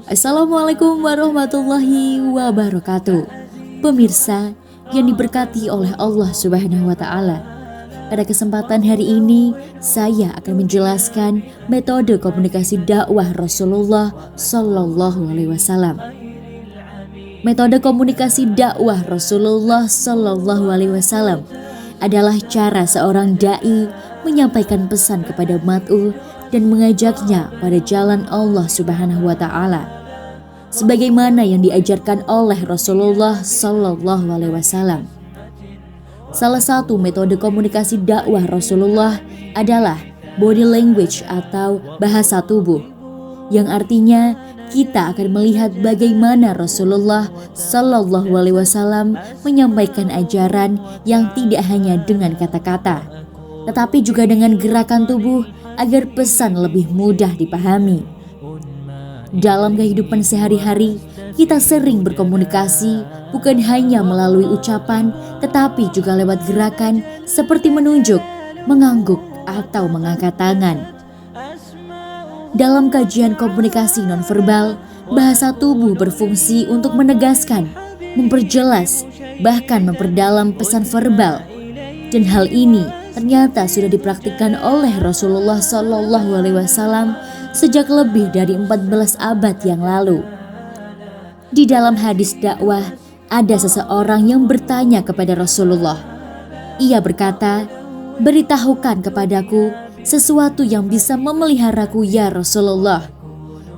Assalamualaikum warahmatullahi wabarakatuh. Pemirsa yang diberkati oleh Allah Subhanahu wa Ta'ala, pada kesempatan hari ini saya akan menjelaskan metode komunikasi dakwah Rasulullah Sallallahu Alaihi Wasallam. Metode komunikasi dakwah Rasulullah Sallallahu Alaihi Wasallam adalah cara seorang dai menyampaikan pesan kepada mat'u dan mengajaknya pada jalan Allah Subhanahu wa Ta'ala, sebagaimana yang diajarkan oleh Rasulullah Sallallahu Alaihi Wasallam. Salah satu metode komunikasi dakwah Rasulullah adalah body language atau bahasa tubuh, yang artinya kita akan melihat bagaimana Rasulullah Sallallahu Alaihi Wasallam menyampaikan ajaran yang tidak hanya dengan kata-kata, tetapi juga dengan gerakan tubuh agar pesan lebih mudah dipahami. Dalam kehidupan sehari-hari, kita sering berkomunikasi bukan hanya melalui ucapan, tetapi juga lewat gerakan seperti menunjuk, mengangguk, atau mengangkat tangan. Dalam kajian komunikasi nonverbal, bahasa tubuh berfungsi untuk menegaskan, memperjelas, bahkan memperdalam pesan verbal. Dan hal ini ternyata sudah dipraktikkan oleh Rasulullah Sallallahu Alaihi Wasallam sejak lebih dari 14 abad yang lalu. Di dalam hadis dakwah, ada seseorang yang bertanya kepada Rasulullah. Ia berkata, "Beritahukan kepadaku sesuatu yang bisa memeliharaku ya Rasulullah."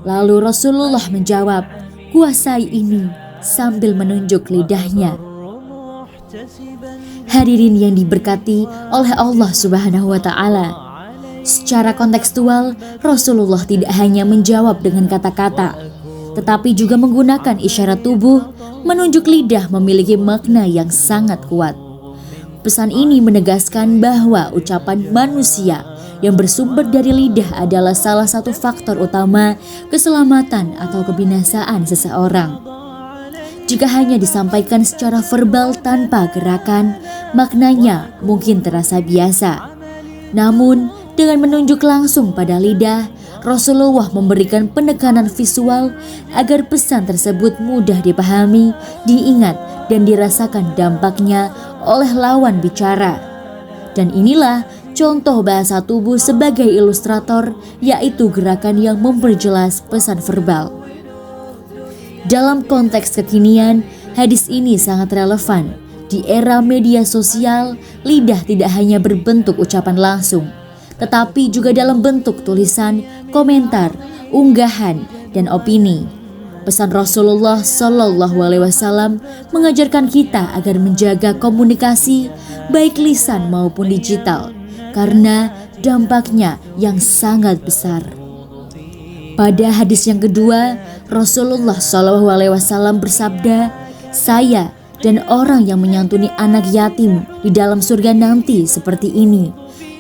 Lalu Rasulullah menjawab, "Kuasai ini," sambil menunjuk lidahnya. Hadirin yang diberkati oleh Allah Subhanahu wa Ta'ala, secara kontekstual, Rasulullah tidak hanya menjawab dengan kata-kata, tetapi juga menggunakan isyarat tubuh. Menunjuk lidah memiliki makna yang sangat kuat. Pesan ini menegaskan bahwa ucapan manusia yang bersumber dari lidah adalah salah satu faktor utama keselamatan atau kebinasaan seseorang. Jika hanya disampaikan secara verbal tanpa gerakan, maknanya mungkin terasa biasa. Namun, dengan menunjuk langsung pada lidah, Rasulullah memberikan penekanan visual agar pesan tersebut mudah dipahami, diingat, dan dirasakan dampaknya oleh lawan bicara. Dan inilah contoh bahasa tubuh sebagai ilustrator, yaitu gerakan yang memperjelas pesan verbal. Dalam konteks kekinian, hadis ini sangat relevan. Di era media sosial, lidah tidak hanya berbentuk ucapan langsung, tetapi juga dalam bentuk tulisan, komentar, unggahan, dan opini. Pesan Rasulullah Sallallahu Alaihi Wasallam mengajarkan kita agar menjaga komunikasi, baik lisan maupun digital, karena dampaknya yang sangat besar. Pada hadis yang kedua, Rasulullah Sallallahu Alaihi Wasallam bersabda, "Saya dan orang yang menyantuni anak yatim di dalam surga nanti seperti ini,"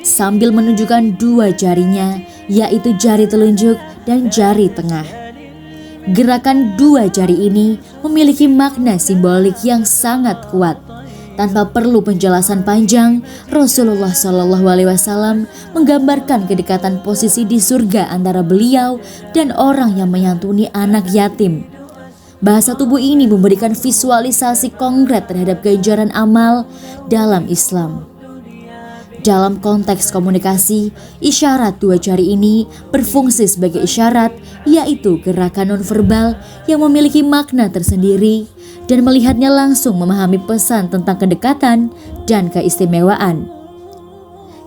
sambil menunjukkan dua jarinya, yaitu jari telunjuk dan jari tengah. Gerakan dua jari ini memiliki makna simbolik yang sangat kuat. Tanpa perlu penjelasan panjang, Rasulullah Shallallahu Alaihi Wasallam menggambarkan kedekatan posisi di surga antara beliau dan orang yang menyantuni anak yatim. Bahasa tubuh ini memberikan visualisasi konkret terhadap ganjaran amal dalam Islam. Dalam konteks komunikasi, isyarat dua jari ini berfungsi sebagai isyarat, yaitu gerakan nonverbal yang memiliki makna tersendiri, dan melihatnya langsung memahami pesan tentang kedekatan dan keistimewaan.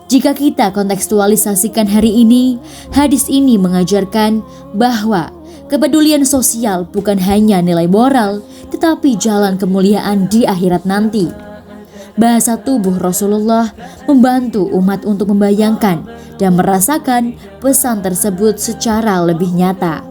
Jika kita kontekstualisasikan hari ini, hadis ini mengajarkan bahwa kepedulian sosial bukan hanya nilai moral, tetapi jalan kemuliaan di akhirat nanti. Bahasa tubuh Rasulullah membantu umat untuk membayangkan dan merasakan pesan tersebut secara lebih nyata.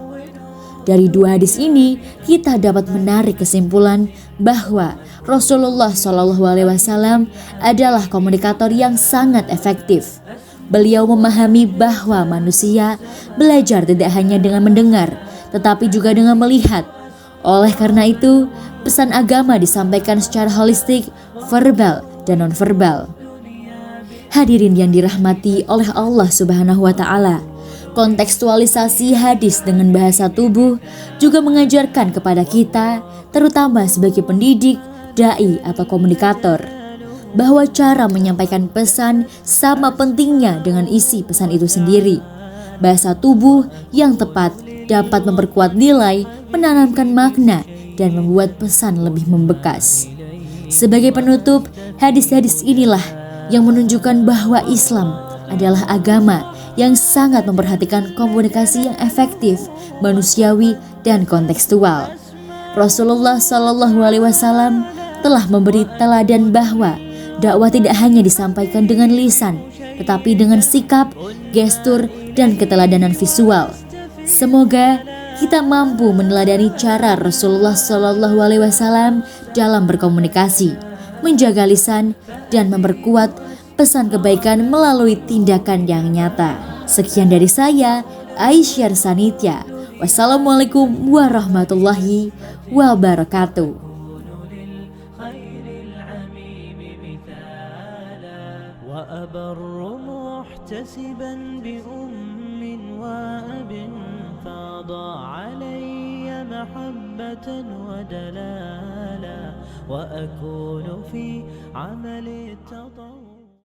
Dari dua hadis ini, kita dapat menarik kesimpulan bahwa Rasulullah SAW adalah komunikator yang sangat efektif. Beliau memahami bahwa manusia belajar tidak hanya dengan mendengar, tetapi juga dengan melihat. Oleh karena itu, pesan agama disampaikan secara holistik, verbal dan nonverbal. Hadirin yang dirahmati oleh Allah Subhanahu wa Ta'ala, Kontekstualisasi hadis dengan bahasa tubuh juga mengajarkan kepada kita, terutama sebagai pendidik, dai atau komunikator, bahwa cara menyampaikan pesan sama pentingnya dengan isi pesan itu sendiri. Bahasa tubuh yang tepat dapat memperkuat nilai, menanamkan makna, dan membuat pesan lebih membekas. Sebagai penutup, hadis-hadis inilah yang menunjukkan bahwa Islam adalah agama yang sangat memperhatikan komunikasi yang efektif, manusiawi, dan kontekstual. Rasulullah SAW telah memberi teladan bahwa dakwah tidak hanya disampaikan dengan lisan, tetapi dengan sikap, gestur, dan keteladanan visual. Semoga kita mampu meneladani cara Rasulullah SAW dalam berkomunikasi, menjaga lisan, dan memperkuat pesan kebaikan melalui tindakan yang nyata. Sekian dari saya, Aisyah Sanitya. Wassalamualaikum warahmatullahi wabarakatuh. محبة ودلالا وأكون في عمل التطوع